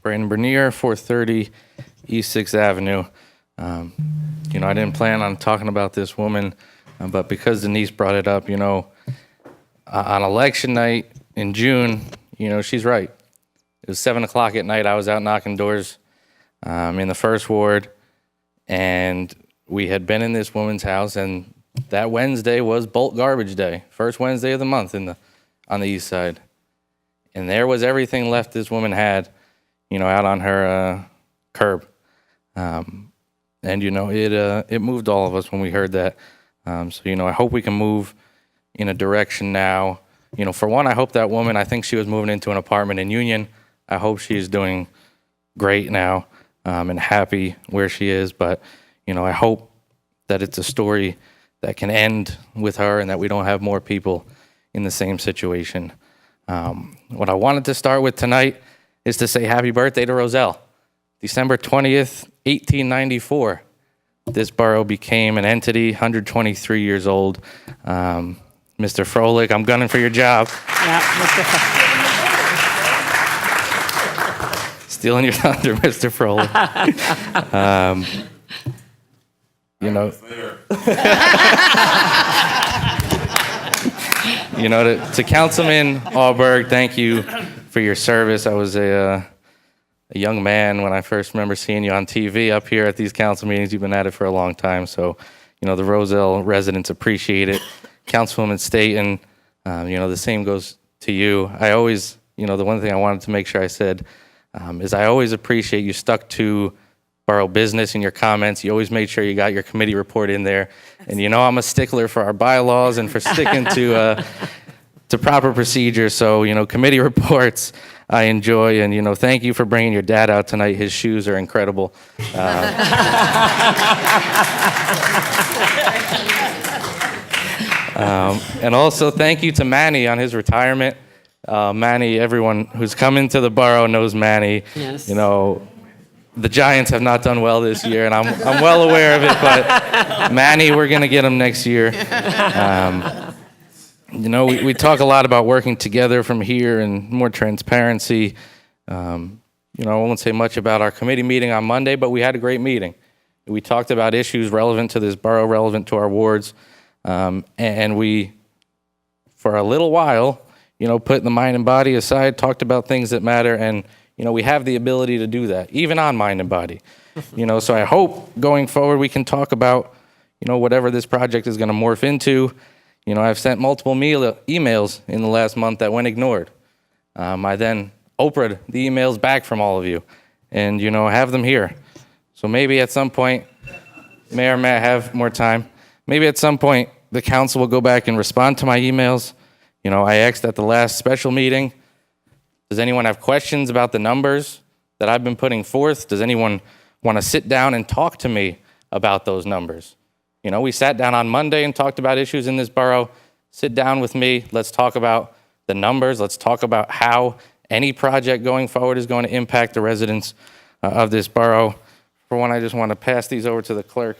Brandon Bernier, 430 East 6th Avenue. I didn't plan on talking about this woman, but because Denise brought it up, on election night in June, she's right. It was 7 o'clock at night. I was out knocking doors in the first ward, and we had been in this woman's house, and that Wednesday was bulk garbage day, first Wednesday of the month on the east side. And there was everything left this woman had, out on her curb. It moved all of us when we heard that. I hope we can move in a direction now. For one, I hope that woman, I think she was moving into an apartment in Union. I hope she's doing great now and happy where she is. But, I hope that it's a story that can end with her and that we don't have more people in the same situation. What I wanted to start with tonight is to say happy birthday to Roselle. December 20th, 1894, this borough became an entity, 123 years old. Mr. Froelich, I'm gunning for your job. Yeah, Mr. Stealing your thunder, Mr. Froelich. To Councilman Alberg, thank you for your service. I was a young man when I first remember seeing you on TV up here at these council meetings. You've been at it for a long time, so the Roselle residents appreciate it. Councilwoman Staten, the same goes to you. I always, the one thing I wanted to make sure I said is I always appreciate you stuck to borough business in your comments. You always made sure you got your committee report in there. And I'm a stickler for our bylaws and for sticking to proper procedures. So, committee reports I enjoy. And, thank you for bringing your dad out tonight. His shoes are incredible. And also thank you to Manny on his retirement. Manny, everyone who's come into the borough knows Manny. Yes. The Giants have not done well this year, and I'm well aware of it, but Manny, we're going to get him next year. We talk a lot about working together from here and more transparency. I won't say much about our committee meeting on Monday, but we had a great meeting. We talked about issues relevant to this borough, relevant to our wards, and we, for a little while, put the mind and body aside, talked about things that matter, and we have the ability to do that, even on mind and body. So I hope going forward we can talk about, whatever this project is going to morph into. I've sent multiple emails in the last month that went ignored. I then Oprah'd the emails back from all of you and, have them here. So maybe at some point, Mayor may have more time. Maybe at some point the council will go back and respond to my emails. I asked at the last special meeting, does anyone have questions about the numbers that I've been putting forth? Does anyone want to sit down and talk to me about those numbers? We sat down on Monday and talked about issues in this borough. Sit down with me. Let's talk about the numbers. Let's talk about how any project going forward is going to impact the residents of this borough. For one, I just want to pass these over to the clerk.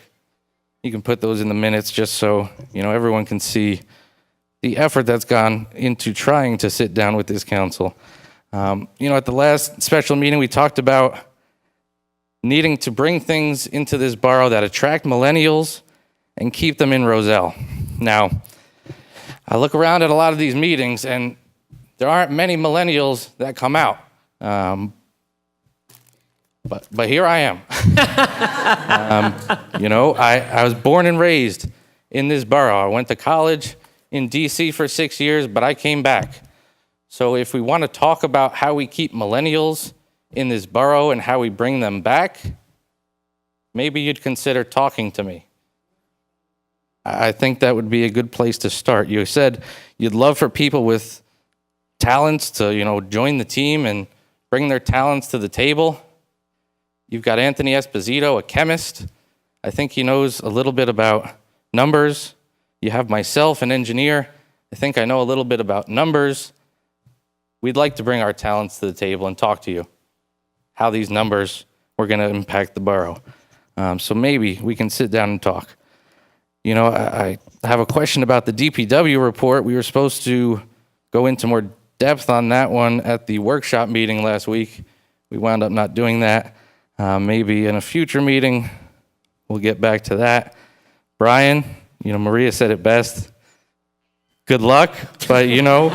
You can put those in the minutes just so, everyone can see the effort that's gone into trying to sit down with this council. At the last special meeting, we talked about needing to bring things into this borough that attract millennials and keep them in Roselle. Now, I look around at a lot of these meetings, and there aren't many millennials that come out. But here I am. I was born and raised in this borough. I went to college in D.C. for 6 years, but I came back. So if we want to talk about how we keep millennials in this borough and how we bring them back, maybe you'd consider talking to me. I think that would be a good place to start. You said you'd love for people with talents to, join the team and bring their talents to the table. You've got Anthony Esposito, a chemist. I think he knows a little bit about numbers. You have myself, an engineer. I think I know a little bit about numbers. We'd like to bring our talents to the table and talk to you how these numbers were going to impact the borough. So maybe we can sit down and talk. I have a question about the DPW report. We were supposed to go into more depth on that one at the workshop meeting last week. we wound up not doing that. Maybe in a future meeting, we'll get back to that. Brian, Maria said it best. Good luck, but we're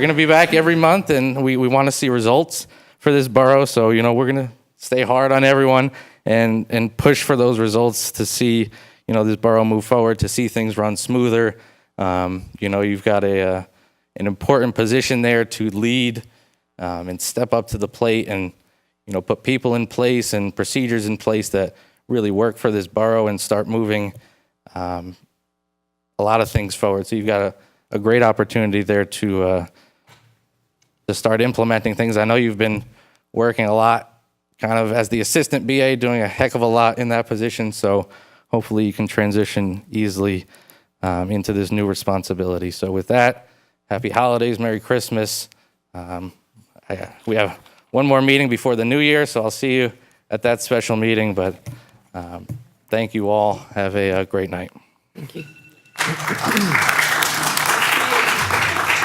going to be back every month, and we want to see results for this borough. So, we're going to stay hard on everyone and push for those results to see, this borough move forward, to see things run smoother. You've got an important position there to lead and step up to the plate and, put people in place and procedures in place that really work for this borough and start moving a lot of things forward. So you've got a great opportunity there to start implementing things. I know you've been working a lot kind of as the assistant BA, doing a heck of a lot in that position. So hopefully you can transition easily into this new responsibility. So with that, happy holidays, Merry Christmas. We have one more meeting before the new year, so I'll see you at that special meeting. But thank you all. Have a great night. Thank you.